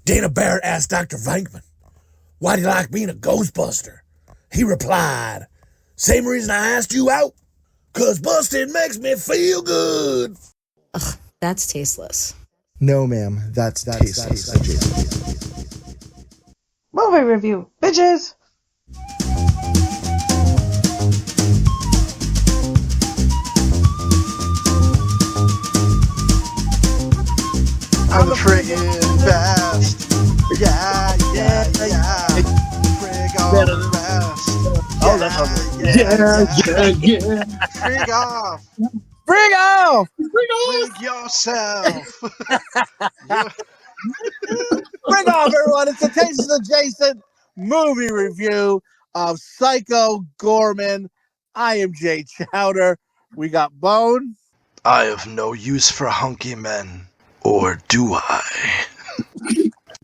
Dana Barrett asked Dr. Venkman, why do you like being a Ghostbuster? He replied, same reason I asked you out, 'cause busting makes me feel good. Ugh, that's tasteless. No, ma'am, that's tasteless adjacent. Movie review, bitches! I'm the friggin' best. Yeah. Frig on the best. Oh, that's yeah. Frig off. Bring off! Frig yourself. Bring off, everyone! It's the Tasteless Adjacent Movie review of Psychogoreman. I am Jay Chowder. We got Bone. I have no use for hunky men. Or do I?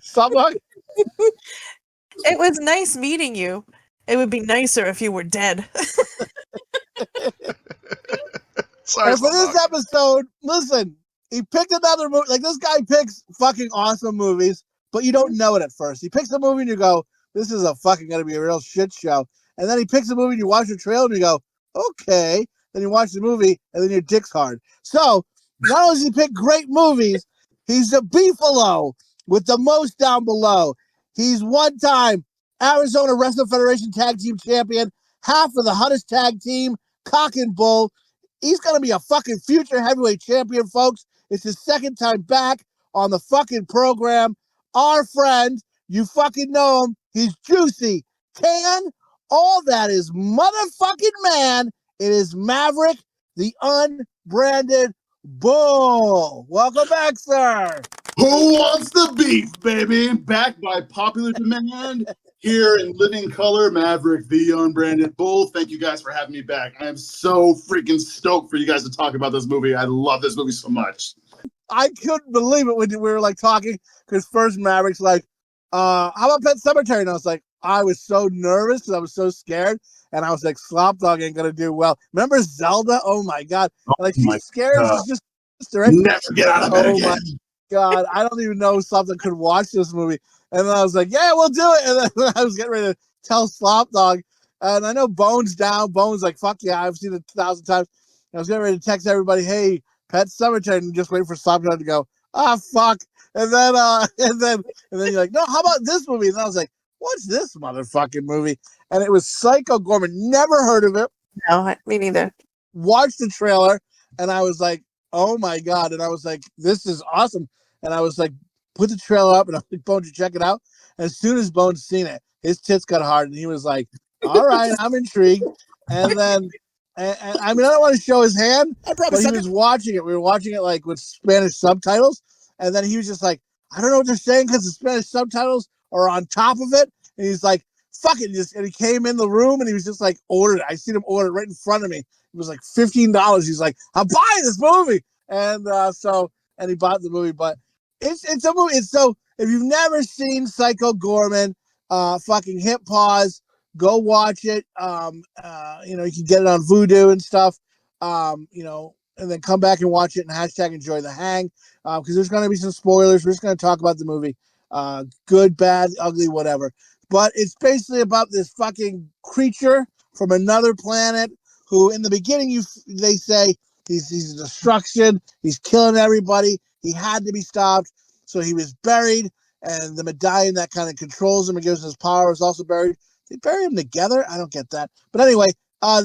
Slopdog. It was nice meeting you. It would be nicer if you were dead. Sorry, And for this episode, listen, he picked another movie. Like, this guy picks fucking awesome movies, but you don't know it at first. He picks a movie and you go, this is gonna be a real shit show. And then he picks a movie and you watch the trailer and you go, okay. Then you watch the movie and then your dick's hard. So, not only does he pick great movies, he's a beefalo with the most down below. He's one-time Arizona Wrestling Federation Tag Team Champion, half of the hottest tag team, Cock and Bull. He's going to be a fucking future heavyweight champion, folks. It's his second time back on the fucking program. Our friend, you fucking know him. He's juicy. Can all that is motherfucking man. It is Maverick, the Unbranded Bull. Welcome back, sir. Who wants the beef, baby? Back by popular demand. Here in living color, Maverick, the Unbranded Bull. Thank you guys for having me back. I am so freaking stoked for you guys to talk about this movie. I love this movie so much. I couldn't believe it when we were like talking, because first Maverick's like, how about Pet Cemetery? And I was like, I was so nervous because I was so scared. And I was like, Slopdog ain't gonna do well. Remember Zelda? Oh my god! Like, she's scared. She's just never get out of bed again. My god! I don't even know if something could watch this movie. And then I was like, yeah, we'll do it. And then I was getting ready to tell Slopdog, and I know Bone's down. Bone's like, fuck yeah, I've seen it 1,000 times. And I was getting ready to text everybody, hey, Pet Cemetery, and just waiting for Slopdog to go, fuck. And then you're like, no, how about this movie? And I was like, what's this motherfucking movie? And it was Psychogoreman. Never heard of it. No, me neither. Watched the trailer, and I was like, oh my god. And I was like, this is awesome. And I was like, put the trailer up, and I was like, Bone, to check it out. And as soon as Bone's seen it, his tits got hard, and he was like, all right, I'm intrigued. And then, and I mean, I don't want to show his hand, but he was watching it. We were watching it like with Spanish subtitles. And then he was just like, I don't know what they're saying because the Spanish subtitles are on top of it. And he's like, fuck it. And he came in the room and he was just like, ordered it. I seen him order it right in front of me. It was like $15. He's like, I'm buying this movie. And and he bought the movie. But it's a movie. It's so, if you've never seen Psychogoreman, fucking hit pause, go watch it. You can get it on Vudu and stuff. And then come back and watch it and hashtag enjoy the hang. Because there's going to be some spoilers. We're just going to talk about the movie. Good, bad, ugly, whatever. But it's basically about this fucking creature from another planet who, in the beginning, they say he's a destruction. He's killing everybody. He had to be stopped. So he was buried, and the medallion that kind of controls him and gives him his power is also buried. They bury him together? I don't get that. But anyway,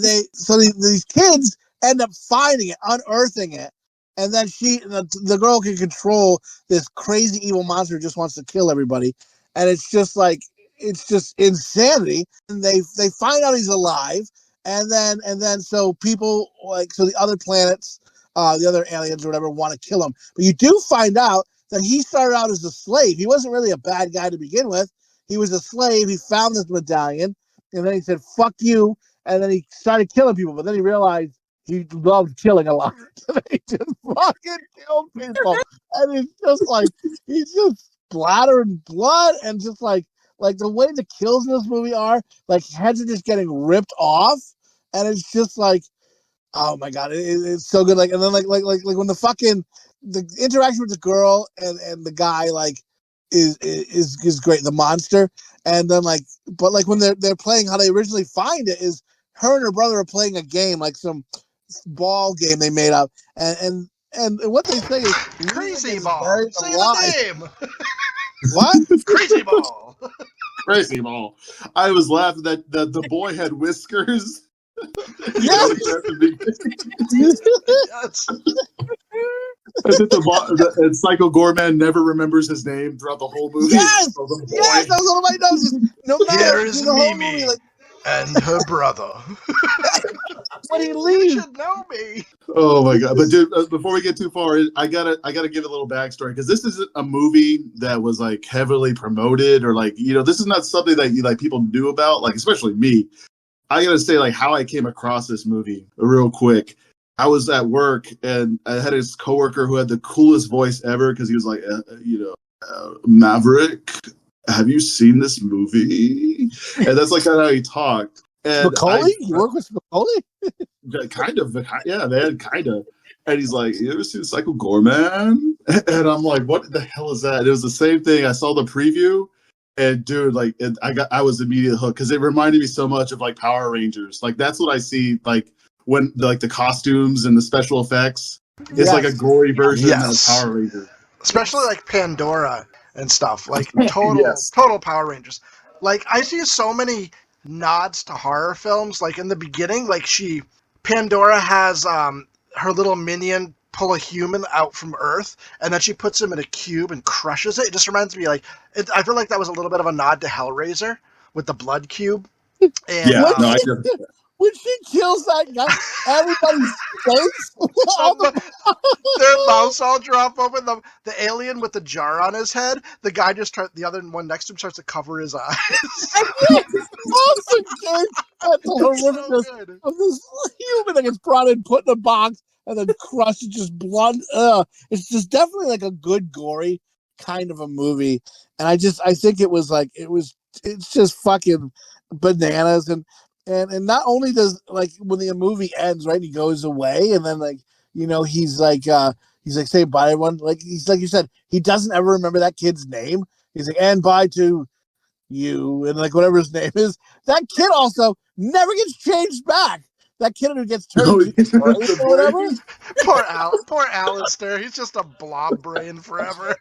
these kids end up finding it, unearthing it. And then the girl can control this crazy evil monster who just wants to kill everybody. And it's just insanity. And they find out he's alive. And then so people the other planets, the other aliens or whatever want to kill him. But you do find out that he started out as a slave. He wasn't really a bad guy to begin with. He was a slave. He found this medallion. And then he said, fuck you. And then he started killing people. But then he realized he loved killing a lot. He just fucking killed people. And it's just like, he's just splattering blood. And just like the way the kills in this movie are, like, heads are just getting ripped off. And it's just like, oh my God, it's so good. Like, and then like when the interaction with the girl and the guy, like, is great. The monster, and then but when they're playing, how they originally find it is her and her brother are playing a game, like some ball game they made up, and what they say is Crazyball. Say the name. What? Crazyball. Crazyball. I was laughing that the boy had whiskers. Yes. Yes. I think and Psychogoreman never remembers his name throughout the whole movie. Yes, yes, that was one of my notes. No matter Here is the whole Mimi movie, and her brother. when he You leaves, should know me. Oh my god! But dude, before we get too far, I gotta give a little backstory because this isn't a movie that was like heavily promoted or this is not something that people knew about, like especially me. I gotta say how I came across this movie real quick. I was at work and I had his coworker who had the coolest voice ever because he was like, Maverick, have you seen this movie? And that's kind of how he talked. And Macaulay? You work with Macaulay? Kind of, yeah, man, kind of. And he's like, you ever seen Psychogoreman? And I'm like, what the hell is that? And it was the same thing. I saw the preview, and dude, I was immediately hooked because it reminded me so much of Power Rangers. That's what I see when the costumes and the special effects. It's like a gory version of Power Rangers. Especially Pandora and stuff. Total Power Rangers. I see so many nods to horror films. In the beginning, Pandora has her little minion pull a human out from Earth, and then she puts him in a cube and crushes it. It just reminds me I feel like that was a little bit of a nod to Hellraiser with the blood cube. And, I when she kills that guy, everybody's face, their mouths all drop open. The alien with the jar on his head, the guy the other one next to him starts to cover his eyes. also good at the horrificness of this human that gets brought in, put in a box, and then crushed, just blood. It's just definitely a good gory kind of a movie, and I think it's just fucking bananas. And not only does when the movie ends, right, he goes away, and then he's say bye everyone, he's like you said, he doesn't ever remember that kid's name. He's like, and bye to you, and whatever his name is. That kid also never gets changed back. That kid who gets turned or whatever. Poor Alistair. He's just a blob brain forever.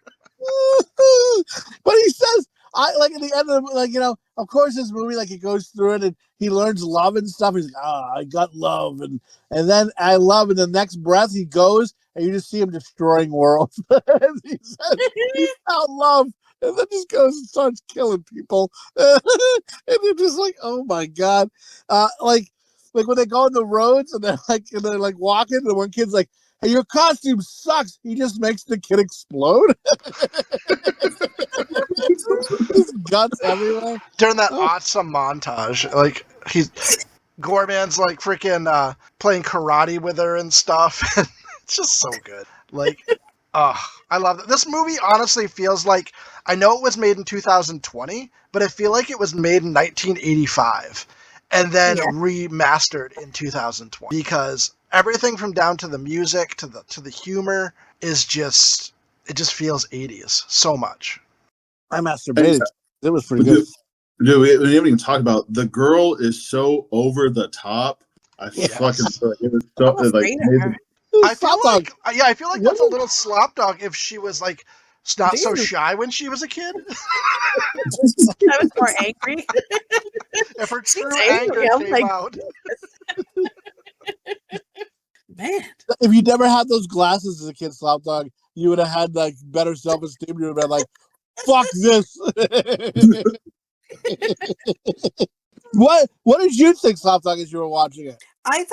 But he says, at the end of of course this movie he goes through it and he learns love and stuff. He's like, I got love, and then I love. In the next breath he goes and you just see him destroying worlds. And he says he found love, and then just goes and starts killing people. And you're just oh my god. When they go on the roads and they're walking, and one kid's like, hey, your costume sucks. He just makes the kid explode. His guts everywhere. During that awesome montage, Goreman's freaking playing karate with her and stuff. It's just so good. I love it. This movie honestly feels I know it was made in 2020, but I feel like it was made in 1985 and then remastered in 2020 because everything from down to the music to the humor is just feels 80s so much. I masturbated. It was pretty good. Dude, we haven't even talked about the girl is so over the top. I fucking feel like it was so I feel like that's a little Slopdog if she was not so shy when she was a kid. I was more angry. If her true anger came out. Man. If you never had those glasses as a kid, Slopdog, you would have had better self-esteem. You would have been fuck this. What did you think, Slopdog, as you were watching it? I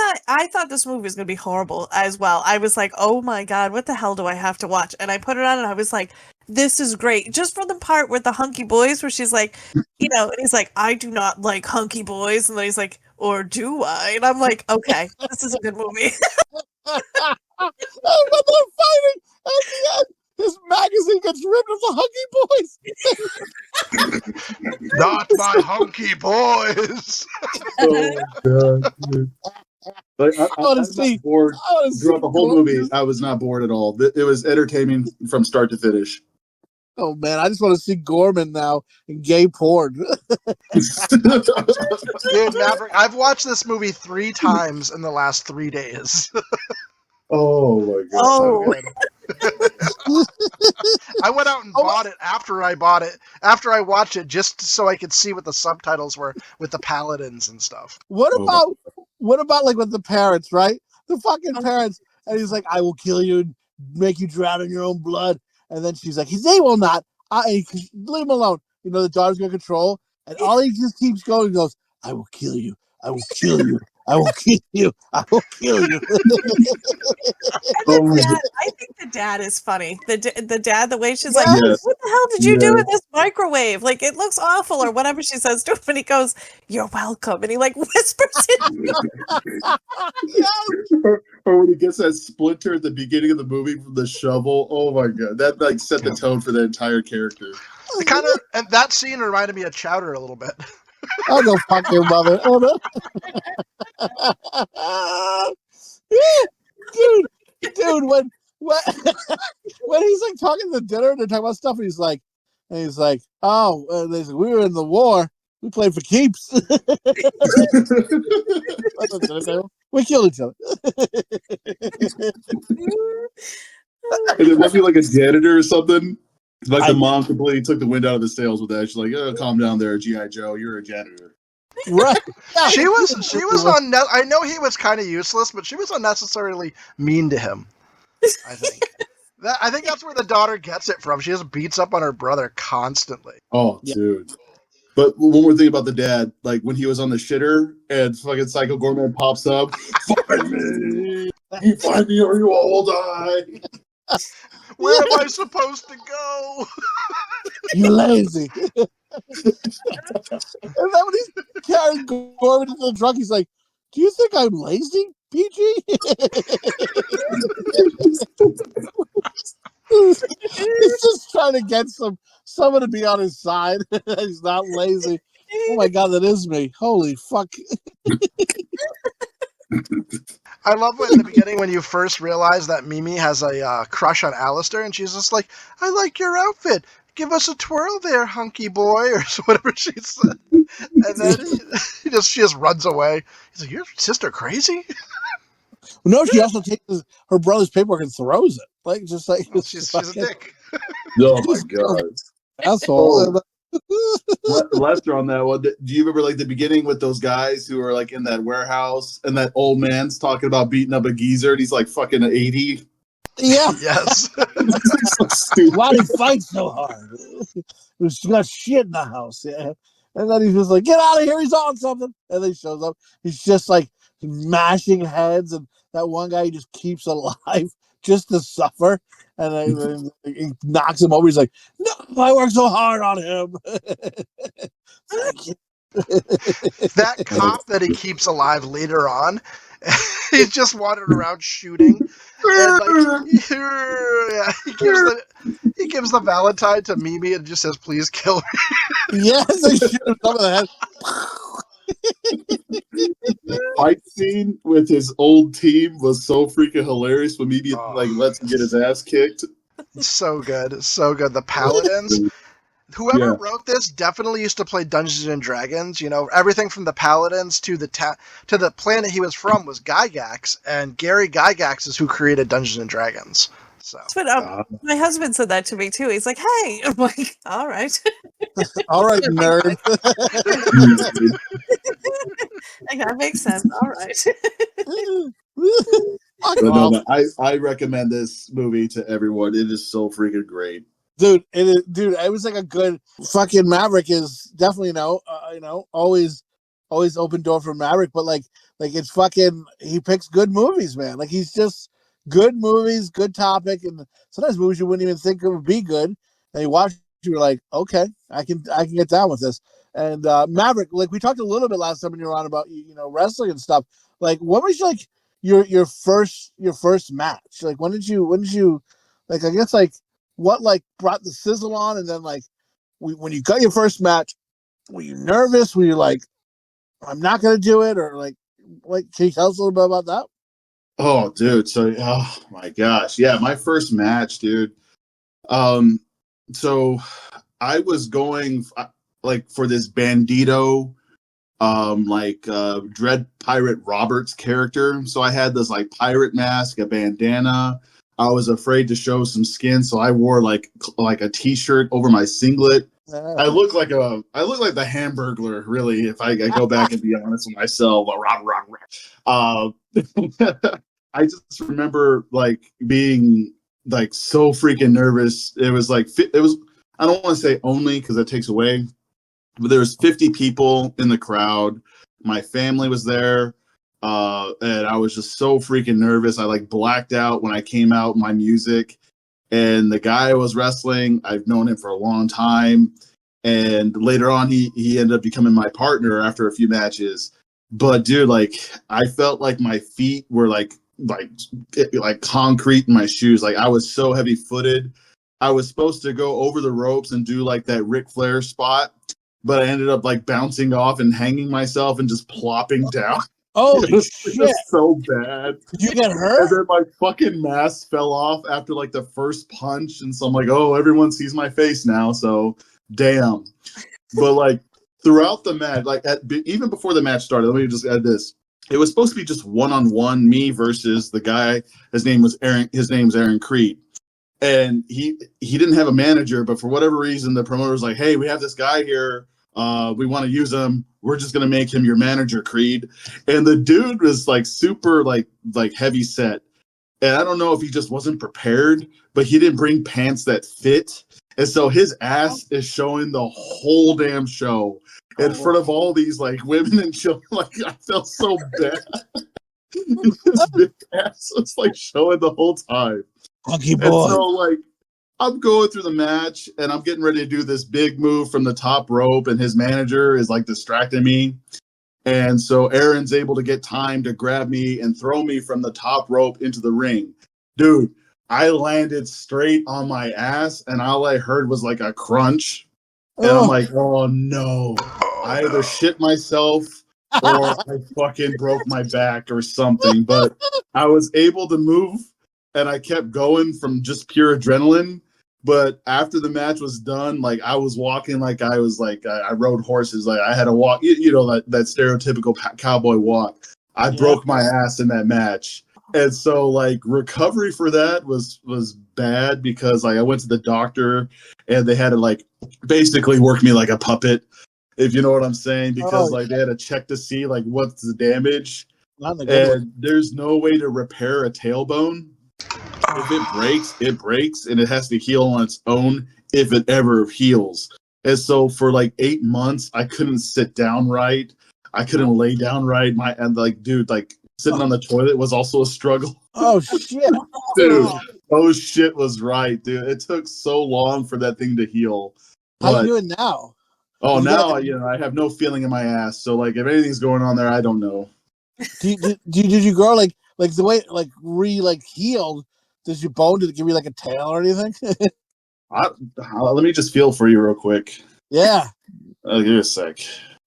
thought this movie was going to be horrible as well. I was like, oh my God, what the hell do I have to watch? And I put it on and I was like, this is great. Just for the part with the hunky boys where she's like, and he's like, I do not like hunky boys. And then he's like, or do I? And I'm like, okay, this is a good movie. But they're fighting at the end. This magazine gets ripped of the hunky boys. Not my hunky boys. Oh god, dude. I was not bored throughout the whole movie. I was not bored at all. It was entertaining from start to finish. Oh man, I just want to see Goreman now in gay porn. Dude, Maverick, I've watched this movie 3 times in the last 3 days. Oh my god. Oh, I went out and bought it after I watched it, just so I could see what the subtitles were with the paladins and stuff. What about like with the parents, right? The fucking parents, and he's like, "I will kill you and make you drown in your own blood." And then she's like, "They will not. Leave him alone." You know, the daughter's gonna control, and all he just keeps going. He goes, "I will kill you. I will kill you. I will kill you. I will kill you." I think the dad is funny. The dad, the way she's like, Yes. "What the hell did you do in this microwave? Like, it looks awful," or whatever she says to him, and he goes, "You're welcome," and he like whispers it. Or when he gets that splinter at the beginning of the movie from the shovel. Oh my god, that like set the tone for the entire character. And that scene reminded me of Chowder a little bit. I'll go fuck your mother. Dude, when he's like talking to the dinner and they're talking about stuff, and he's like, "Oh, they said, we were in the war. We played for keeps. We killed each other." And it must be like a janitor or something. Like the mom completely took the wind out of the sails with that. She's like, "Oh, calm down there, G.I. Joe. You're a janitor." Right. She was on. I know he was kind of useless, but she was unnecessarily mean to him. I think. I think that's where the daughter gets it from. She just beats up on her brother constantly. Oh, dude. But one more thing about the dad, like when he was on the shitter and fucking Psychogoreman pops up, "Find me! You find me or you all die." Where am I supposed to go? You lazy. And then when he's carrying Goreman into the truck, he's like, "Do you think I'm lazy, PG?" He's just trying to get someone to be on his side. He's not lazy. Oh my god, that is me. Holy fuck. I love in the beginning when you first realize that Mimi has a crush on Alistair, and she's just like, "I like your outfit. Give us a twirl there, hunky boy," or whatever she said. And then she just runs away. He's like, "Your sister crazy?" No, she also takes her brother's paperwork and throws it. Like, just like, Well, she's a dick. Oh my god. Asshole. Lester on that one. Do you remember like the beginning with those guys who are like in that warehouse and that old man's talking about beating up a geezer and he's like fucking 80? Yeah. Yes. So stupid. Why did he fight so hard? She got shit in the house. Yeah. And then he's just like, "Get out of here. He's on something." And then he shows up. He's just like mashing heads. And that one guy he just keeps alive just to suffer. And then he knocks him over. He's like, "No, I worked so hard on him." Thank you. That cop that he keeps alive later on, he's just wandering around shooting. And like, yeah, he gives the Valentine to Mimi and just says, "Please kill me." Yes, they shoot him over the head. Fight scene with his old team was so freaking hilarious when Mimi like lets him get his ass kicked. So good, so good. The Paladins. Whoever wrote this definitely used to play Dungeons and Dragons. You know, everything from the Paladins to the planet he was from was Gygax, and Gary Gygax is who created Dungeons and Dragons. So But my husband said that to me too. He's like, "Hey," I'm like, "All right." All right, nerd. Like, that makes sense. All right. But no, I recommend this movie to everyone. It is so freaking great. Dude, it was like a good fucking Maverick is definitely always open door for Maverick, but like it's fucking he picks good movies, man. Like he's just good movies, good topic, and sometimes movies you wouldn't even think it would be good, and you watch you're like, okay, I can get down with this. And Maverick, like we talked a little bit last time when you were on about wrestling and stuff. Like, what was like your first match? Like, when did you like? I guess like what like brought the sizzle on, and then like when you got your first match, were you nervous? Were you like, "I'm not gonna do it," or like can you tell us a little bit about that? Oh, dude. So, oh my gosh, yeah, my first match, dude. so I was going like for this bandito, Dread Pirate Roberts character. So I had this like pirate mask, a bandana. I was afraid to show some skin, so I wore like a t-shirt over my singlet. I look like the Hamburglar, really, if I go back and be honest with myself. I just remember like being like so freaking nervous. It was I don't want to say only because that takes away, but there was 50 people in the crowd. My family was there, and I was just so freaking nervous. I like blacked out when I came out my music. And the guy I was wrestling, I've known him for a long time. And later on, he ended up becoming my partner after a few matches. But dude, like I felt like my feet were like concrete in my shoes. Like I was so heavy footed. I was supposed to go over the ropes and do like that Ric Flair spot, but I ended up like bouncing off and hanging myself and just plopping down. Oh, it was shit. So bad. Did you get hurt? And then my fucking mask fell off after like the first punch. And so I'm like, oh, everyone sees my face now. So damn. But like throughout the match, like even before the match started, let me just add this. It was supposed to be just one-on-one, me versus the guy. His name's Aaron Creed. And he didn't have a manager, but for whatever reason, the promoter was like, hey, we have this guy here. We want to use him. We're just going to make him your manager, Creed. And the dude was like super like heavy set. And I don't know if he just wasn't prepared, but he didn't bring pants that fit. And so his ass is showing the whole damn show in front of all these like women and children. Like I felt so bad. His big ass was like showing the whole time. Hunky boy. And so like I'm going through the match and I'm getting ready to do this big move from the top rope, and his manager is like distracting me. And so Aaron's able to get time to grab me and throw me from the top rope into the ring. Dude, I landed straight on my ass, and all I heard was like a crunch. And I'm like, oh no. I either shit myself or I fucking broke my back or something. But I was able to move, and I kept going from just pure adrenaline. But after the match was done, like I was walking like I was like I rode horses. Like I had to walk, you know, that stereotypical cowboy walk. I broke my ass in that match. And so like recovery for that was bad because like I went to the doctor and they had to like basically work me like a puppet, if you know what I'm saying, because like they had to check to see like what's the damage. And there's no way to repair a tailbone. If it breaks, and it has to heal on its own if it ever heals. And so for like 8 months, I couldn't sit down right. I couldn't lay down right. Sitting on the toilet was also a struggle. Oh shit, dude! Oh shit was right, dude. It took so long for that thing to heal. How you doing now? Oh, now I have no feeling in my ass. So like, if anything's going on there, I don't know. Did you grow like the way healed? Does your bone, did it give you like a tail or anything? Let me just feel for you real quick. Yeah. Give me a sec.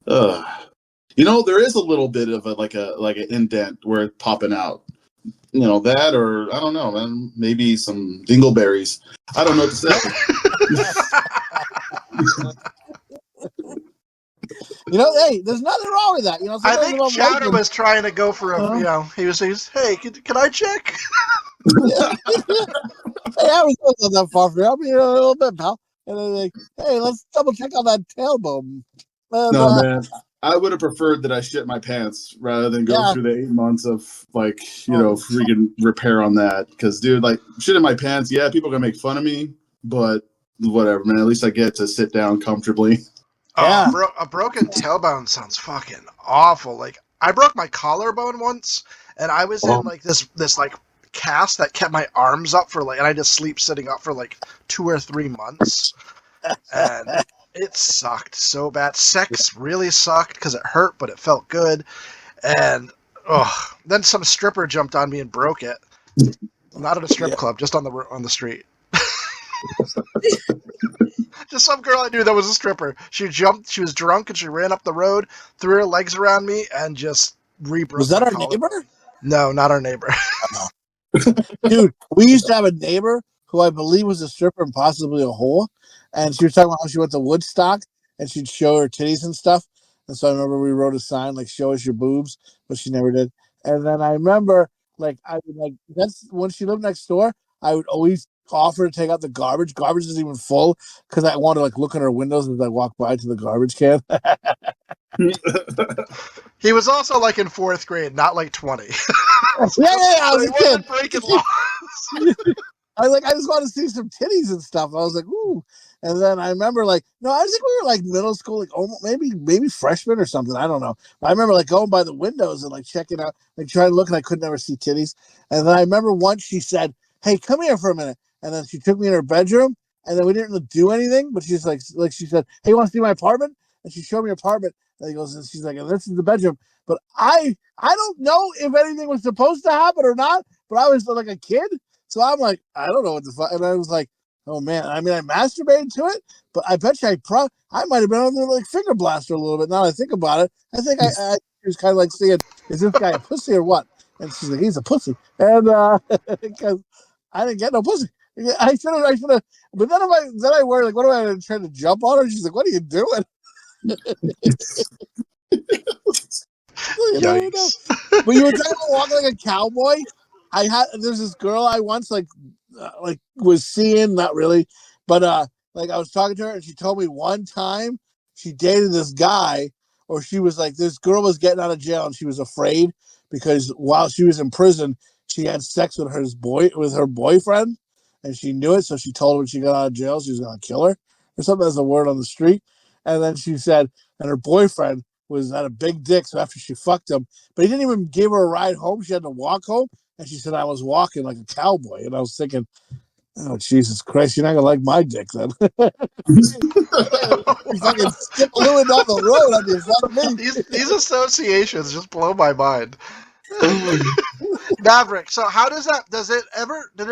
You know, there is a little bit of an indent where it's popping out. You know, that, or I don't know, man, maybe some dingleberries. I don't know what to say. You know, hey, there's nothing wrong with that. You know, I think Chowder was trying to go for a, he was hey, can I check? Hey, I was not that far from you. I'll be here a little bit, pal. And then like, hey, let's double check on that tailbone. No, man. I would have preferred that I shit my pants rather than go through the 8 months of freaking repair on that. Because, dude, like shit in my pants, yeah, people are gonna make fun of me, but whatever, man. At least I get to sit down comfortably. Yeah. A broken tailbone sounds fucking awful. Like I broke my collarbone once, and I was in like this like cast that kept my arms up for and I just sleep sitting up for like 2 or 3 months, and it sucked so bad. Sex really sucked because it hurt, but it felt good. And then some stripper jumped on me and broke it. Not at a strip club, just on the street. Just some girl I knew that was a stripper. She jumped. She was drunk and she ran up the road, threw her legs around me, and just re-broke. Was that our neighbor? No, not our neighbor. Dude, we used to have a neighbor who I believe was a stripper and possibly a whore. And she was talking about how she went to Woodstock and she'd show her titties and stuff. And so I remember we wrote a sign like "Show us your boobs," but she never did. And then I remember I would that's when she lived next door. I would always offer to take out the garbage. Garbage isn't even full because I want to look in her windows as I walk by to the garbage can. He was also in 4th grade, not 20. Yeah, I was a kid. Breaking laws. I just want to see some titties and stuff. I was like, ooh. And then I remember no, I think we were middle school, almost, maybe freshman or something. I don't know. But I remember going by the windows and checking out, trying to look, and I could never see titties. And then I remember once she said, "Hey, come here for a minute." And then she took me in her bedroom, and then we didn't really do anything. But she's she said, "Hey, you want to see my apartment?" And she showed me her apartment. And she's like, "And this is the bedroom." But I don't know if anything was supposed to happen or not. But I was a kid. So I'm like, I don't know what the fuck. And I was like, oh man. I mean, I masturbated to it, but I bet you I might have been on the finger blaster a little bit. Now that I think about it, I think I was kind of saying, is this guy a pussy or what? And she's like, he's a pussy. And because I didn't get no pussy. I should have. But then I worry, what am I trying to jump on her? She's like, what are you doing? Yikes. But you were talking about walking like a cowboy. There's this girl I once was seeing, not really, but I was talking to her and she told me one time she dated this guy, or she was this girl was getting out of jail and she was afraid because while she was in prison she had sex with her boyfriend, and she knew it, so she told him when she got out of jail she was gonna kill her or something as a word on the street. And then she said, and her boyfriend had a big dick, so after she fucked him, but he didn't even give her a ride home, she had to walk home. And she said, I was walking like a cowboy. And I was thinking, oh, Jesus Christ, you're not going to like my dick then. You fucking skip Lewin down the road on your fucking me. These associations just blow my mind. Maverick, so how does that, did it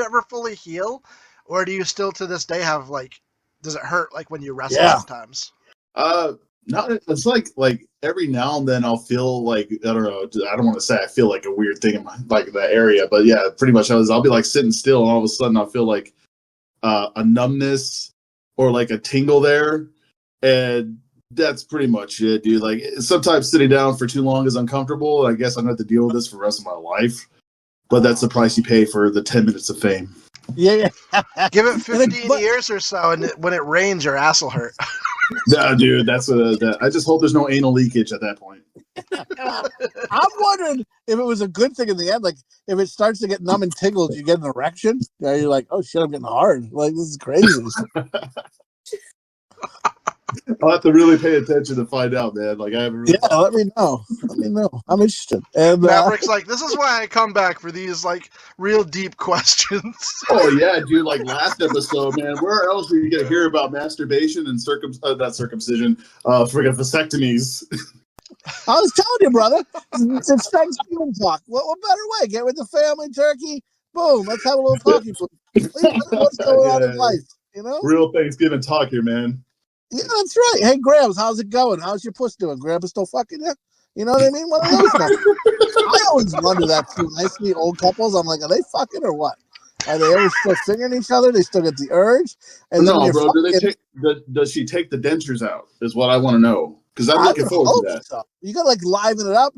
ever fully heal? Or do you still to this day have does it hurt when you wrestle sometimes? No, it's like every now and then I'll feel I don't know, I don't want to say I feel a weird thing in my that area, but yeah, pretty much I'll be sitting still and all of a sudden I'll feel a numbness or a tingle there, and that's pretty much it, dude. Sometimes sitting down for too long is uncomfortable. I guess I'm gonna have to deal with this for the rest of my life, but that's the price you pay for the 10 minutes of fame. Yeah. Give it 15 years or so, and when it rains, your ass will hurt. No, dude, that's I just hope there's no anal leakage at that point. I'm wondering if it was a good thing in the end. If it starts to get numb and tingles, you get an erection. You're like, oh shit, I'm getting hard. This is crazy. I'll have to really pay attention to find out, man. I haven't really. Yeah, let me know. I'm interested. And Maverick's this is why I come back for these real deep questions. Oh yeah, dude. Last episode, man. Where else are you gonna hear about masturbation and not circumcision, friggin' vasectomies? I was telling you, brother, it's Thanksgiving talk. What better way? Get with the family, turkey, boom. Let's have a little talking. What's going on in life? Real Thanksgiving talk here, man. Yeah, that's right. Hey, Grams, how's it going? How's your puss doing? Grandpa still fucking you? You know what I mean? One of those guys. I always wonder that too. When I see old couples, I'm like, are they fucking or what? Are they ever still fingering each other? They still get the urge? And no, bro. Does she take the dentures out? Is what I want to know. Because I'm looking forward to that. So. You got liven it up,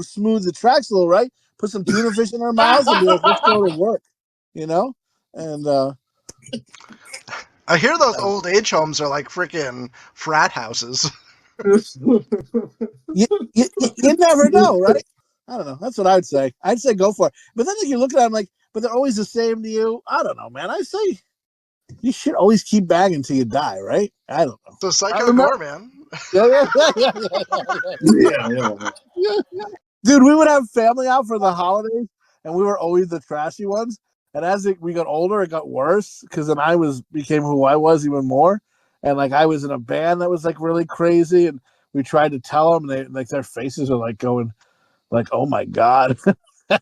smooth the tracks a little, right? Put some tuna fish in her mouth and be let's go to work. And I hear those old age homes are freaking frat houses. you never know, right? I don't know. That's what I'd say. I'd say go for it. But then you look at them but they're always the same to you. I don't know, man. I say you should always keep bagging until you die, right? I don't know. So Psychogoreman. Yeah. Dude, we would have family out for the holidays, and we were always the trashy ones. And as we got older, it got worse because then I became who I was even more. And I was in a band that was really crazy, and we tried to tell them, and they their faces were going, oh my god. And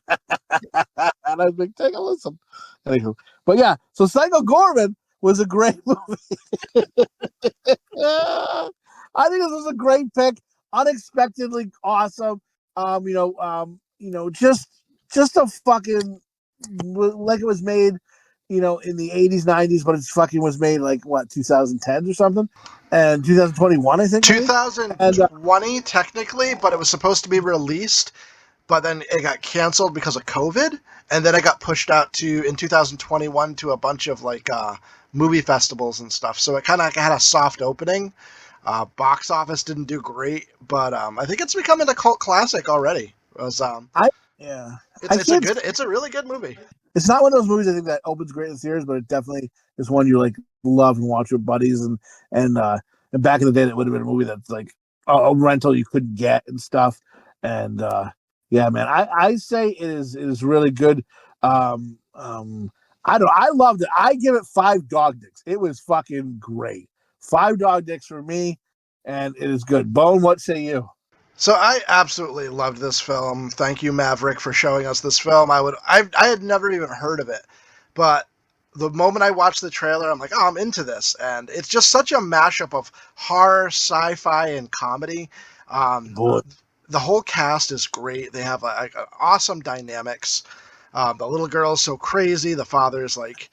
I was like, take a listen. Anywho, but yeah, so Psychogoreman was a great movie. I think this was a great pick, unexpectedly awesome. Just a fucking it was made in the 80s, 90s, but it's fucking was made like what 2010 or something, and 2021 I think. maybe? 2020 technically, but it was supposed to be released, but then it got canceled because of COVID, and then it got pushed out in 2021 to a bunch of like movie festivals and stuff. So it kind of had a soft opening. Box office didn't do great, but I think it's becoming a cult classic already. It's a really good movie. It's not one of those movies I think that opens great in theaters, but it definitely is one you like love and watch with buddies. And back in the day, that would have been a movie that's like a rental you couldn't get and stuff. And yeah, man, I say it is really good. I loved it. I give it 5 dog dicks. It was fucking great. 5 dog dicks for me, and it is good. Bone, what say you? So I absolutely loved this film. Thank you, Maverick, for showing us this film. I had never even heard of it, but the moment I watched the trailer, I'm like, oh, I'm into this, and it's just such a mashup of horror, sci-fi, and comedy. The whole cast is great. They have like awesome dynamics. The little girl is so crazy. The father's like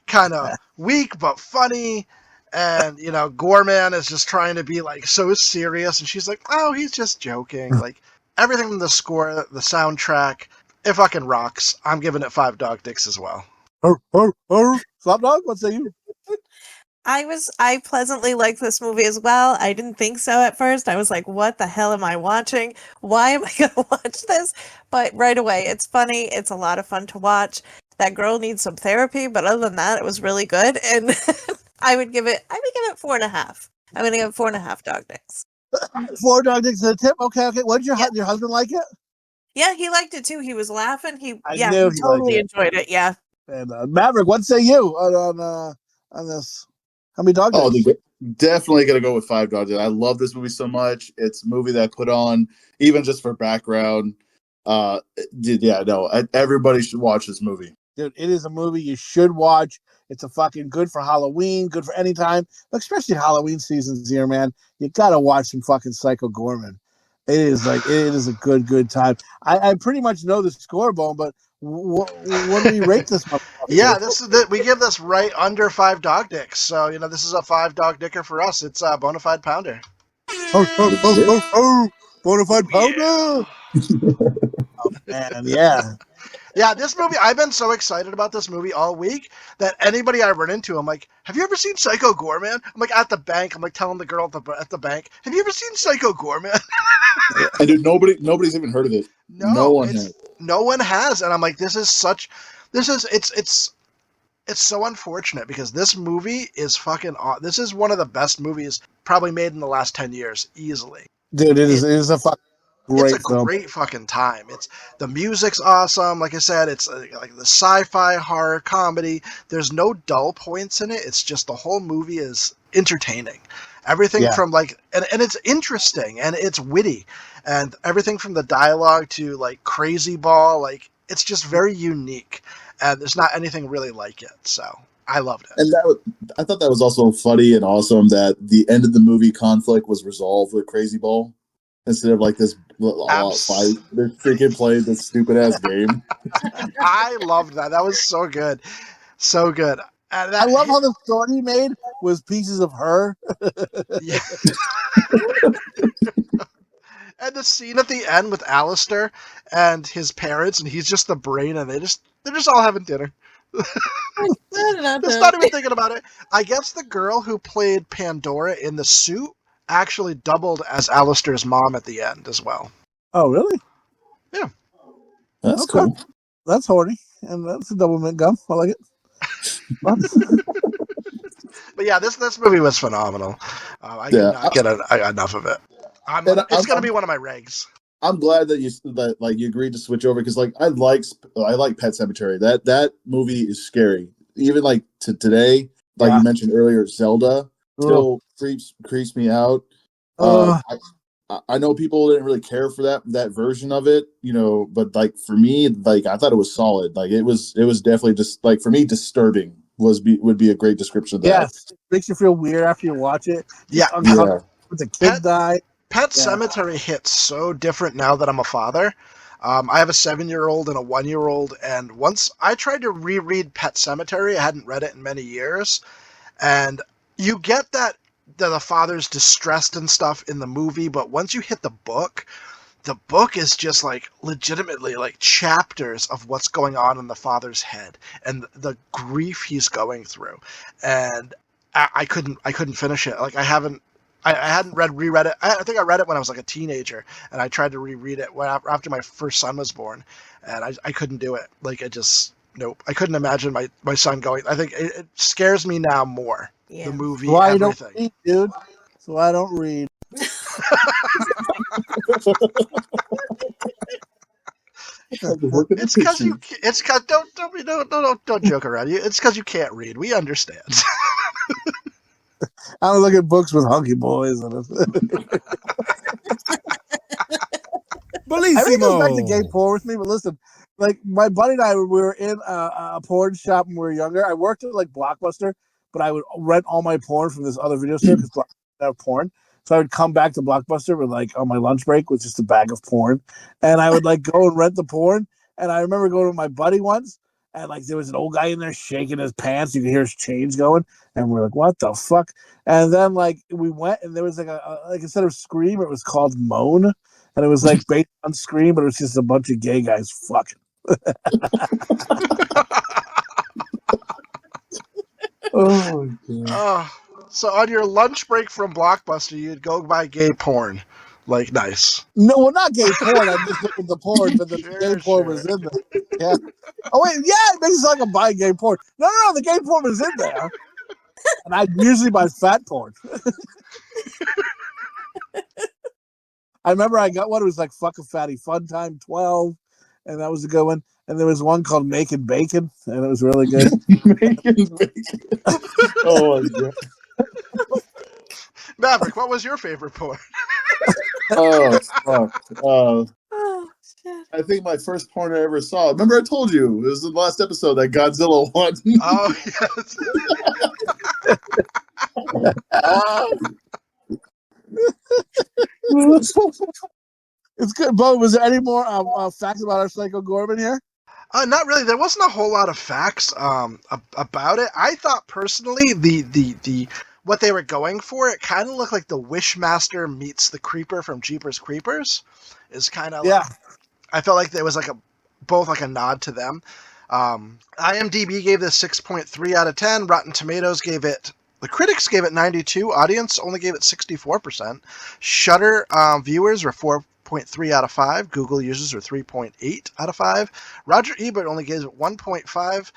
kind of weak but funny. And, Goreman is just trying to be, like, so serious. And she's like, oh, he's just joking. Like, everything from the score, the soundtrack, it fucking rocks. I'm giving it 5 dog dicks as well. Slopdog, what say you? I pleasantly liked this movie as well. I didn't think so at first. I was like, what the hell am I watching? Why am I going to watch this? But right away, it's funny. It's a lot of fun to watch. That girl needs some therapy, but other than that, it was really good. And I would give it 4.5. I'm going to give it 4.5 dog dicks. 4 dog dicks and a tip? Okay. What did your husband like it? Yeah, he liked it too. He was laughing. He totally enjoyed it. Yeah. And Maverick, what say you on this? How many dog dicks? Definitely gonna go with 5 dog dicks. I love this movie so much. It's a movie that I put on even just for background. Everybody should watch this movie. Dude, it is a movie you should watch. It's a fucking good for Halloween, good for any time, but especially Halloween season's here, man. You gotta watch some fucking Psychogoreman. It is a good time. I pretty much know the score, Bone, but what do we rate this? Yeah, we give this right under 5 dog dicks. So this is a 5 dog dicker for us. It's a bona fide pounder. Bona fide pounder. Oh, man, yeah. Yeah, this movie, I've been so excited about this movie all week that anybody I run into, I'm like, have you ever seen Psychogoreman? I'm like, at the bank, I'm like telling the girl at the bank, have you ever seen Psychogoreman? And dude, nobody's even heard of it. No one has. No one has, and I'm like, it's so unfortunate because this movie is fucking this is one of the best movies probably made in the last 10 years, easily. Dude, it is a fucking great film. Great fucking time. The music's awesome. Like I said, it's like the sci-fi horror comedy. There's no dull points in it. It's just the whole movie is entertaining. Everything from like, and it's interesting and it's witty, and everything from the dialogue to like Crazyball, like it's just very unique, and there's not anything really like it. So I loved it. And I thought that was also funny and awesome that the end of the movie conflict was resolved with Crazyball. Instead of like this fight, they're freaking playing this stupid ass game. I loved that. That was so good. So good. I love how the sword he made was pieces of her. Yeah. And the scene at the end with Alistair and his parents, and he's just the brain, and they're just all having dinner. Just not even thinking about it. I guess the girl who played Pandora in the suit actually doubled as Alistair's mom at the end as well. Oh, really? Yeah. That's cool. That's horny, and that's a double mint gum. I like it. But yeah, this movie was phenomenal. I cannot get enough of it. It's going to be one of my regs. I'm glad that you agreed to switch over because I like Pet Sematary. That movie is scary. Even like to today, like you mentioned earlier, Zelda still creeps me out. I know people didn't really care for that version of it, but like for me, like I thought it was solid. Like it was definitely just like for me, disturbing would be a great description of that. Yes, it makes you feel weird after you watch it. Yeah. With the kid died. Pet Sematary hits so different now that I'm a father. I have a 7-year-old and a 1-year-old, and once I tried to reread Pet Sematary, I hadn't read it in many years, and you get that the father's distressed and stuff in the movie, but once you hit the book is just like legitimately like chapters of what's going on in the father's head and the grief he's going through, and I couldn't finish it. Like I hadn't reread it. I think I read it when I was like a teenager, and I tried to reread it after my first son was born, and I couldn't do it. Like it just nope. I couldn't imagine my son going. I think it scares me now more. Yeah. The movie, Why everything. don't read, dude? So I don't read. It's because you. It's because don't joke around. It's because you can't read. We understand. I don't look at books with hunky boys in it. Everything goes back to gay porn with me, but listen, like my buddy and I, we were in a porn shop when we were younger. I worked at like Blockbuster, but I would rent all my porn from this other video store because Blockbuster didn't have porn. So I would come back to Blockbuster with like on my lunch break with just a bag of porn, and I would like go and rent the porn. And I remember going with my buddy once, and like there was an old guy in there shaking his pants. You could hear his chains going, and we're like, "What the fuck?" And then like we went, and there was like like instead of Scream, it was called Moan, and it was like based on Scream, but it was just a bunch of gay guys fucking. Oh my god. So on your lunch break from Blockbuster, you'd go buy gay porn. Like, nice. No, well, not gay porn. I'm just looking at the porn, but the gay porn was in there. Yeah. Oh, wait, yeah, it makes it sound like I'm buying gay porn. No, the gay porn was in there. And I usually buy fat porn. I remember I got one. It was like Fuck a Fatty Fun Time 12, and that was a good one. And there was one called Making Bacon, and it was really good. Making bacon. Oh my god. Maverick, what was your favorite porn? Oh fuck. Oh, shit. I think my first porn I ever saw. Remember, I told you it was the last episode, that Godzilla one. Oh yes. It's good, Bo. Was there any more facts about our Psychogoreman here? Not really. There wasn't a whole lot of facts about it. I thought personally the what they were going for, it kind of looked like the Wishmaster meets the Creeper from Jeepers Creepers. Is kind of yeah. Like, I felt like there was like both like a nod to them. IMDb gave this 6.3 out of 10. Rotten Tomatoes gave it. The critics gave it 92. Audience only gave it 64%. Shudder viewers were 4.3 out of 5. Google users are 3.8 out of 5. Roger Ebert only gives it 1.5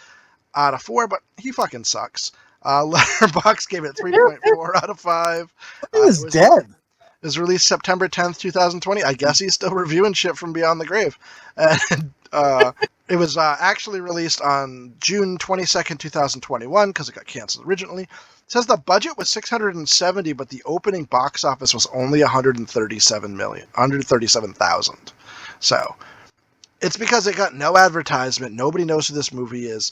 out of 4, but he fucking sucks. Letterboxd gave it 3.4 out of 5. He was dead. It was released September 10th, 2020. I guess he's still reviewing shit from Beyond the Grave. And it was actually released on June 22nd, 2021, because it got canceled originally. It says the budget was $670, but the opening box office was only $137,000. So it's because it got no advertisement. Nobody knows what this movie is,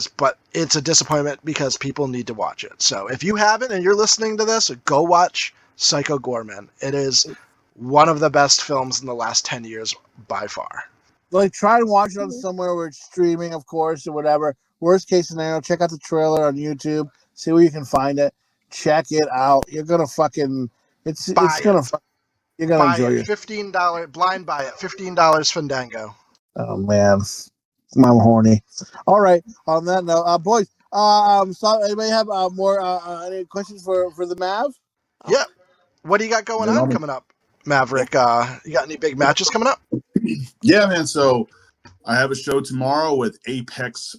but it's a disappointment because people need to watch it. So if you haven't and you're listening to this, go watch Psychogoreman. It is one of the best films in the last 10 years by far. Like, try and watch it on somewhere where it's streaming, of course, or whatever. Worst case scenario, check out the trailer on YouTube. See where you can find it. Check it out. You're gonna fucking. You're gonna enjoy it. $15 blind buy it. $15 Fandango. Oh man, I'm horny. All right. On that note, boys. So anybody have more any questions for the Mav? Yeah. What do you got going on coming up, Maverick? You got any big matches coming up? Yeah, man. So I have a show tomorrow with Apex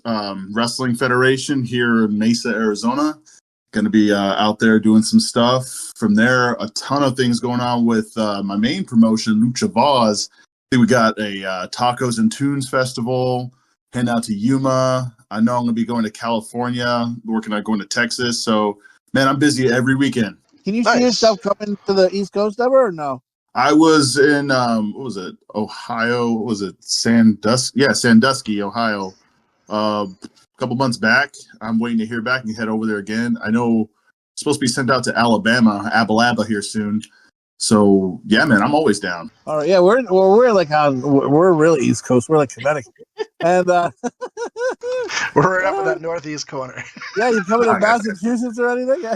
Wrestling Federation here in Mesa, Arizona. Going to be out there doing some stuff. From there, a ton of things going on with my main promotion, Lucha Vaz. I think we got a Tacos and Tunes Festival, heading out to Yuma. I know I'm going to be going to California, working on going to Texas. So, man, I'm busy every weekend. Can you see yourself coming to the East Coast ever or no? I was in, what was it, Ohio? What was it, Sandusky? Yeah, Sandusky, Ohio. A couple months back. I'm waiting to hear back and head over there again. I know it's supposed to be sent out to Alabama here soon. So yeah, man, I'm always down. All right, yeah, we're really East Coast. We're like Connecticut, and We're right up in that northeast corner. yeah, you coming to Massachusetts or anything?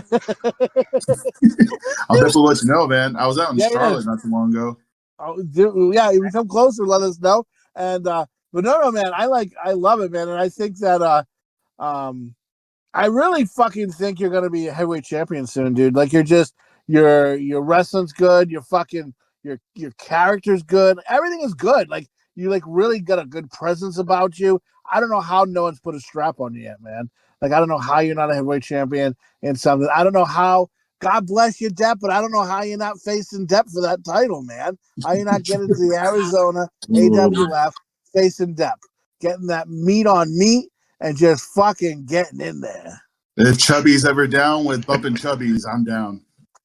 I'll definitely let you know, man. I was out in Yeah, Charlotte not too long ago. Oh, yeah, if you come closer, let us know. And but no, man, I love it, man, and I think that I really fucking think you're gonna be a heavyweight champion soon, dude. Like your wrestling's good, your character's good, everything is good. Like you like really got a good presence about you. I don't know how no one's put a strap on you yet, man. Like I don't know how you're not a heavyweight champion in something. I don't know how. God bless you, Depp, but I don't know how you're not facing Depp for that title, man. How you not getting to the Arizona AWF facing Depp, getting that meat on meat and just fucking getting in there. If Chubby's ever down with bumping Chubby's, I'm down.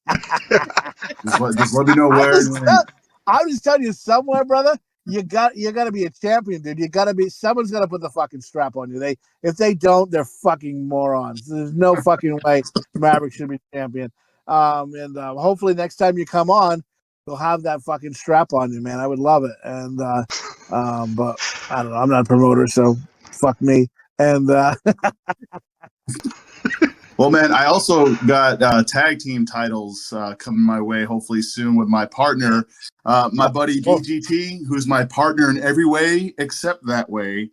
just let me know where. I'm just telling you, somewhere, brother, you got to be a champion, dude. Someone's got to put the fucking strap on you. If they don't, they're fucking morons. There's no fucking way Maverick should be champion. And hopefully next time you come on, you'll have that fucking strap on you, man. I would love it. And but I don't know. I'm not a promoter, so fuck me. And well, man, I also got tag team titles coming my way hopefully soon with my partner, my buddy BGT, who's my partner in every way except that way.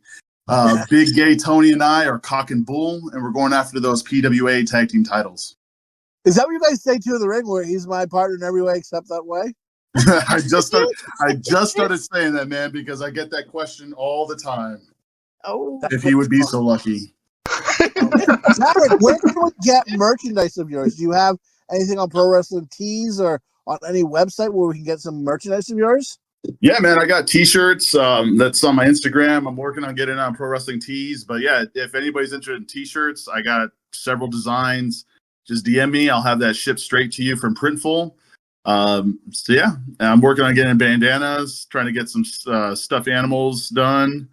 Big Gay Tony and I are cock and bull, and we're going after those PWA tag team titles. Is that what you guys say to the ring, where he's my partner in every way except that way? I just started saying that, man, because I get that question all the time. Oh, if he would be so lucky. Maverick, where can we get merchandise of yours? Do you have anything on Pro Wrestling Tees or on any website where we can get some merchandise of yours? Yeah, man, I got T-shirts. That's on my Instagram. I'm working on getting on Pro Wrestling Tees. But yeah, if anybody's interested in T-shirts, I got several designs. Just DM me. I'll have that shipped straight to you from Printful. So yeah, I'm working on getting bandanas, trying to get some stuffed animals done.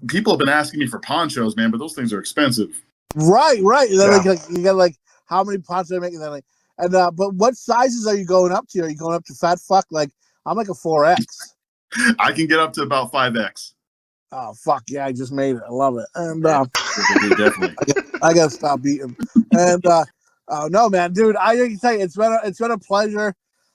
People have been asking me for ponchos, man, but those things are expensive. Right. Yeah. Like, you got like how many ponchos are making that? Like, and but what sizes are you going up to? Are you going up to fat fuck? Like I'm like a 4X. I can get up to about 5X. Oh fuck yeah! I just made it. I love it. And definitely, I gotta stop eating. And no, man, dude, I can tell you, it's been a pleasure.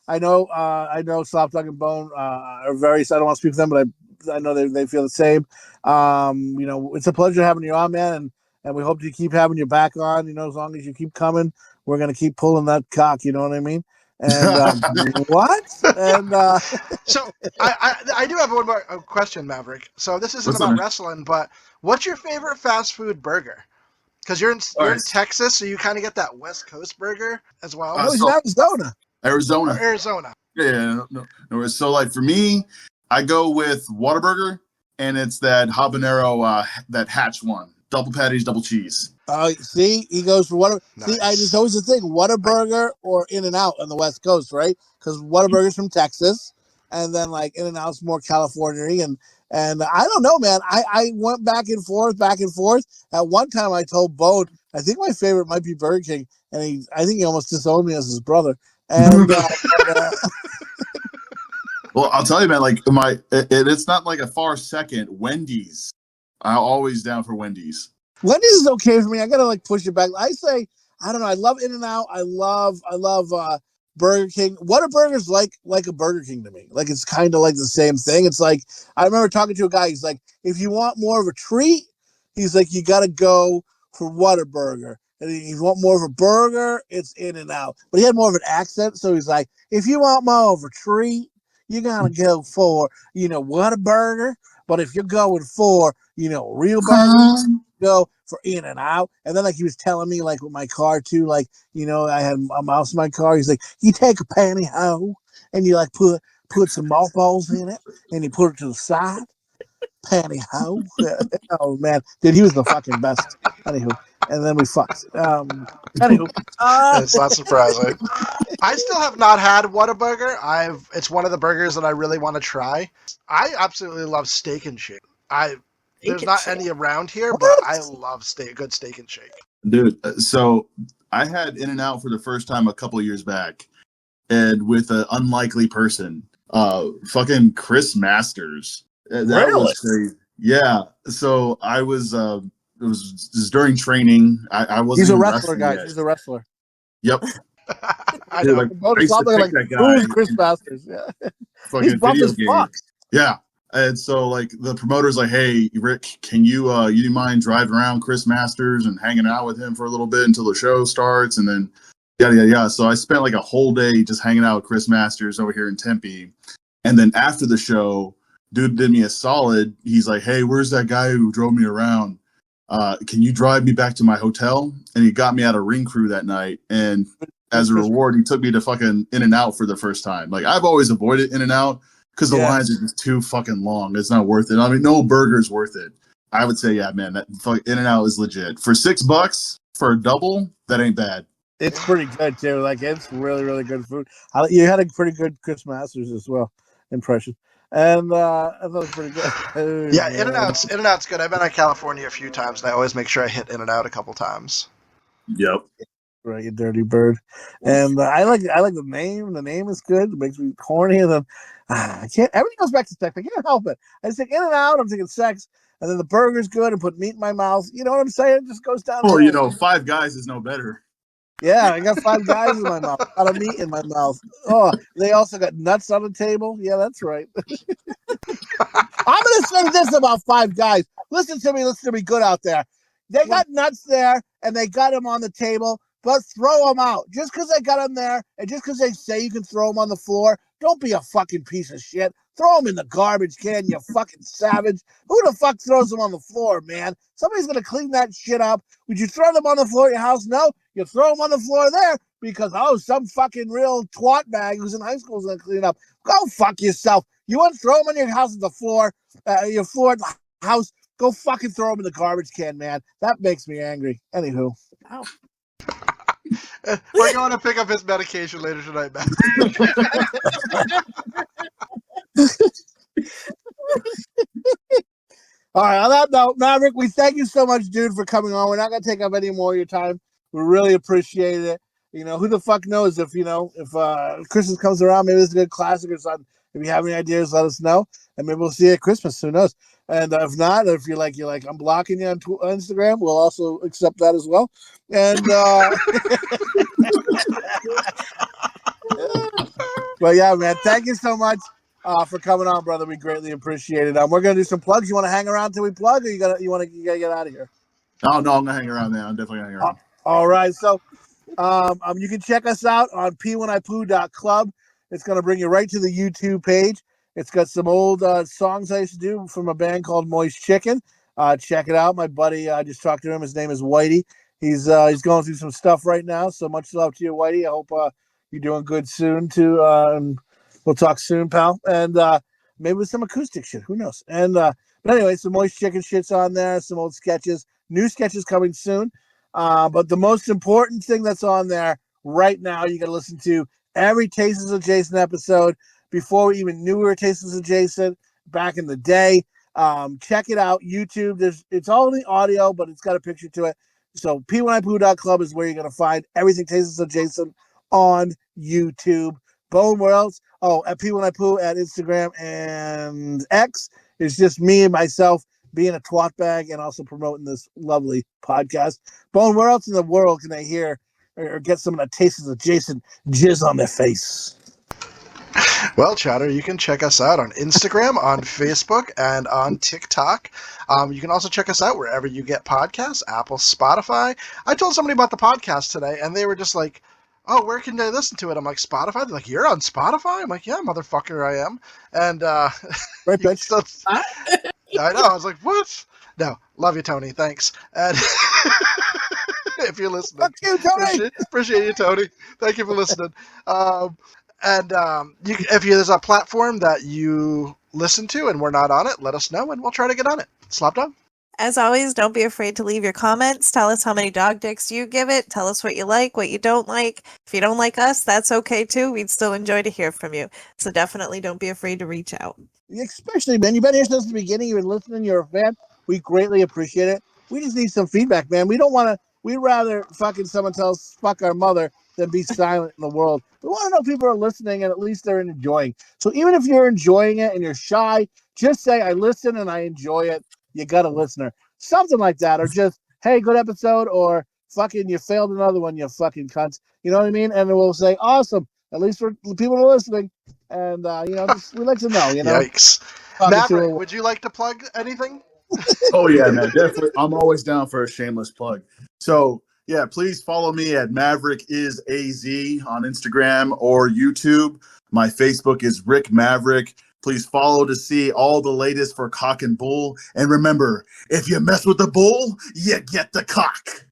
I know Slopdog and Bone are very. I don't want to speak for them, but I know they feel the same. It's a pleasure having you on, man, and we hope to keep having you back on. As long as you keep coming, we're gonna keep pulling that cock. You know what I mean? And what? And so I do have one more question, Maverick. So this isn't about wrestling, but what's your favorite fast food burger? Because you're in Texas, so you kind of get that West Coast burger as well. He's in Arizona. Arizona. Yeah, no. So like for me, I go with Whataburger, and it's that habanero, that Hatch one. Double patties, double cheese. See, he goes for Whataburger. Nice. See, it's always the thing, Whataburger or In-N-Out on the West Coast, right? Because Whataburger's from Texas, and then like In-N-Out's more California, and I don't know, man. I went back and forth. At one time, I told Bone, I think my favorite might be Burger King, and I think he almost disowned me as his brother. And well, I'll tell you, man. Like it's not like a far second. Wendy's. I'm always down for Wendy's. Wendy's is okay for me. I gotta like push it back. I say, I don't know. I love In-N-Out. I love Burger King. Whataburger's like a Burger King to me. Like it's kind of like the same thing. It's like I remember talking to a guy. He's like, if you want more of a treat, he's like, you gotta go for Whataburger. And if you want more of a burger, it's In-N-Out. But he had more of an accent, so he's like, if you want more of a treat, you gotta go for Whataburger. But if you're going for real burgers, go for In-N-Out. And then like he was telling me like with my car too, like I had a mouse in my car. He's like, you take a pantyhose and you like put some mothballs in it and you put it to the side. Pantyhose. Oh man, dude, he was the fucking best. Anywho, and then we fucked. Anywho, it's not surprising. I still have not had Whataburger. It's one of the burgers that I really want to try. I absolutely love Steak and Shake. There's not any around here, but I love good Steak and Shake. Dude, so I had In-N-Out for the first time a couple of years back, and with an unlikely person, fucking Chris Masters. That was crazy. Yeah. So I was, it was during training. I wasn't He's a even wrestler, wrestling guys. yet. He's a wrestler. Yep. I Dude, know. like, Both I used to Slopdog, pick like, that guy who's Chris in Masters? Yeah. fucking He's buff video as games. fuck. Yeah. And so like the promoter's like, hey, Rick, can you mind driving around Chris Masters and hanging out with him for a little bit until the show starts? And then yada, yada, yada. So I spent like a whole day just hanging out with Chris Masters over here in Tempe. And then after the show, dude did me a solid. He's like, hey, where's that guy who drove me around? Can you drive me back to my hotel? And he got me out of Ring Crew that night. And as a reward, he took me to fucking In-N-Out for the first time. Like, I've always avoided In-N-Out because the lines are just too fucking long. It's not worth it. I mean, no burger's worth it. I would say, yeah, man, that In-N-Out is legit. For $6 for a double, that ain't bad. It's pretty good, too. Like, it's really, really good food. You had a pretty good Chris Masters as well impression. And I thought it was pretty good. Oh, Yeah, man. In-N-Out's good. I've been to California a few times, and I always make sure I hit In-N-Out a couple times. Yep. Right, you dirty bird. And I like the name. The name is good. It makes me horny. And then I can't. Everything goes back to sex. I can't help it. I just think In-N-Out. I'm thinking sex, and then the burger's good, and put meat in my mouth. You know what I'm saying? It just goes down. Well, you know, Five Guys is no better. Yeah, I got 5 guys in my mouth. A lot of meat in my mouth. Oh, they also got nuts on the table. Yeah, that's right. I'm going to say this about 5 guys. Listen to me good out there. They got nuts there, and they got them on the table, but throw them out. Just because they got them there, and just because they say you can throw them on the floor, don't be a fucking piece of shit. Throw them in the garbage can, you fucking savage. Who the fuck throws them on the floor, man? Somebody's going to clean that shit up. Would you throw them on the floor at your house? No. You throw them on the floor there because, some fucking real twat bag who's in high school is going to clean it up. Go fuck yourself. You want to throw them on your house at the floor, your floor at the house, go fucking throw them in the garbage can, man. That makes me angry. Anywho. Oh. We're going to pick up his medication later tonight, man. All right, on that note, Maverick, we thank you so much, dude, for coming on. We're not going to take up any more of your time. We really appreciate it. You know, who the fuck knows if Christmas comes around, maybe it's a good classic or something. If you have any ideas, let us know. And maybe we'll see you at Christmas. Who knows? And if not, if you're like, I'm blocking you on Instagram, we'll also accept that as well. And, but yeah, man, thank you so much for coming on, brother. We greatly appreciate it. We're going to do some plugs. You want to hang around till we plug, or you got to get out of here? Oh, no, I'm going to hang around, man. I'm definitely going to hang around. All right. So, you can check us out on p1ipoo.club. It's going to bring you right to the YouTube page. It's got some old songs I used to do from a band called Moist Chicken. Check it out. My buddy, I just talked to him. His name is Whitey. He's going through some stuff right now. So much love to you, Whitey. I hope you're doing good soon too. And we'll talk soon, pal. And maybe with some acoustic shit. Who knows? And but anyway, some Moist Chicken shit's on there. Some old sketches. New sketches coming soon. But the most important thing that's on there right now, you got to listen to every Tasteless Adjacent episode before we even knew we were Tasteless Adjacent back in the day. Check it out. YouTube. It's all in the audio, but it's got a picture to it. So p1ipoo.club is where you're going to find everything Tasteless Adjacent on YouTube. Bone, where else? Oh, at p1ipoo at Instagram and X. It's just me and myself being a twat bag and also promoting this lovely podcast. Bone, where else in the world can they hear or get some of that Tasteless Adjacent jizz on their face? Well, Chowder, you can check us out on Instagram, on Facebook, and on TikTok. You can also check us out wherever you get podcasts, Apple, Spotify. I told somebody about the podcast today, and they were just like, oh, where can they listen to it? I'm like, Spotify? They're like, you're on Spotify? I'm like, yeah, motherfucker, I am. And right, bitch. I know. I was like, what? No, love you, Tony. Thanks. And if you're listening. Fuck you, Tony. Appreciate you, Tony. Thank you for listening. If there's a platform that you listen to and we're not on it, let us know and we'll try to get on it. Slopdog? As always, don't be afraid to leave your comments. Tell us how many dog dicks you give it. Tell us what you like, what you don't like. If you don't like us, that's okay too. We'd still enjoy to hear from you. So definitely don't be afraid to reach out. Especially, man, you've been here since the beginning. You've been listening. You're a fan. We greatly appreciate it. We just need some feedback, man. We'd rather fucking someone tell us fuck our mother than be silent in the world. We want to know people are listening and at least they're enjoying. So even if you're enjoying it and you're shy, just say, I listen and I enjoy it. You got a listener. Something like that. Or just, hey, good episode. Or fucking, you failed another one, you fucking cunts. You know what I mean? And then we'll say, awesome. At least for people who are listening. And, we like to know, Yikes. Maverick, would you like to plug anything? Oh yeah, man, definitely. I'm always down for a shameless plug. So yeah, please follow me at Maverick is AZ on Instagram or YouTube. My Facebook is Rick Maverick. Please follow to see all the latest for Cock and Bull. And remember, if you mess with the bull, you get the cock.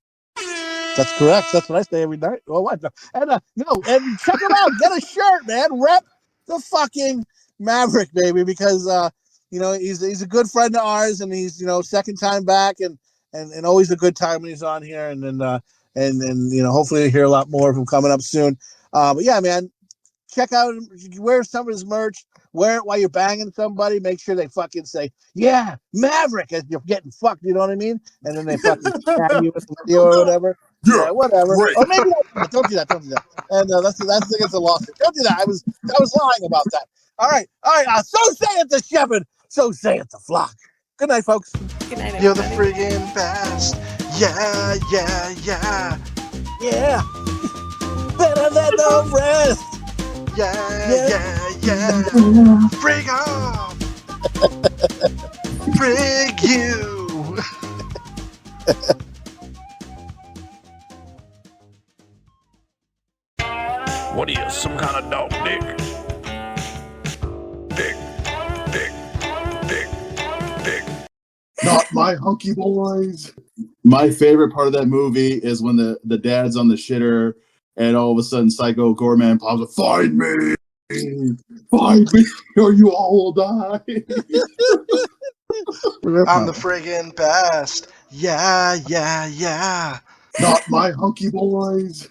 That's correct. That's what I say every night. Oh, what? And and check it out. Get a shirt, man. Rep the fucking Maverick, baby, because he's a good friend of ours, and he's second time back, and always a good time when he's on here, and hopefully you'll hear a lot more of him coming up soon. But yeah, man, check out, wear some of his merch, wear it while you're banging somebody. Make sure they fucking say, yeah, Maverick, as you're getting fucked. You know what I mean? And then they fucking tag you with the video or whatever. Yeah, whatever. Great. Or maybe don't do that. Don't do that. And that's against the lawsuit. Don't do that. I was lying about that. All right. So say it, the shepherd. So say it, the flock. Good night, folks. Good night, everybody. You're the friggin' best. Yeah, yeah, yeah. Yeah. Better than the rest. Yeah, yeah, yeah. Frig off. Frig you. What are you, some kind of dog dick? Dick. Not my hunky boys. My favorite part of that movie is when the dad's on the shitter and all of a sudden Psychogoreman pops up, find me, or you all will die. I'm the friggin' best. Yeah, yeah, yeah. Not my hunky boys.